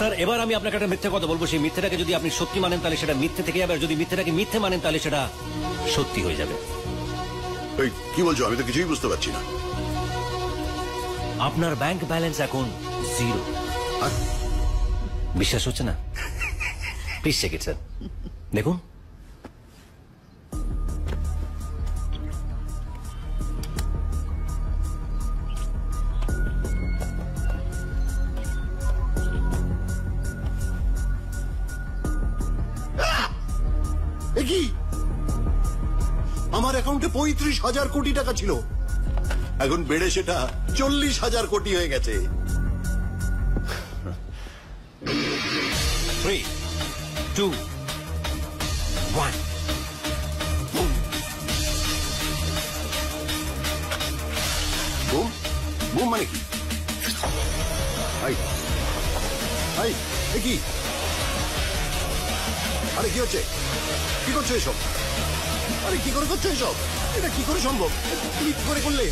Sir এবার আমি আপনাকে একটা মিথ্যে কথা বলবো, সেই মিথ্যেটাকে যদি আপনি সত্যি মানেন তাহলে সেটা মিথ্যে থেকে যাবে, আর যদি মিথ্যেটাকে মিথ্যে মানেন তাহলে সেটা সত্যি হয়ে যাবে। এই কি বলছো? আমি তো কিছুই বুঝতে পারছি না। আপনার ব্যাংক ব্যালেন্স এখন 0। বিশ্বাস হচ্ছে না? প্লিজ চেক ইট স্যার, দেখুন। কি আমার অ্যাকাউন্টে 35,000 কোটি টাকা ছিল, এখন বেড়ে সেটা 40,000 কোটি হয়ে গেছে। 3, 2, 1। বুম বুম মানে কি? কি আরে কি হচ্ছে? কি করছো এসব? আরে কি করে করছো এসব? এটা কি করে সম্ভব? কি করে করলে?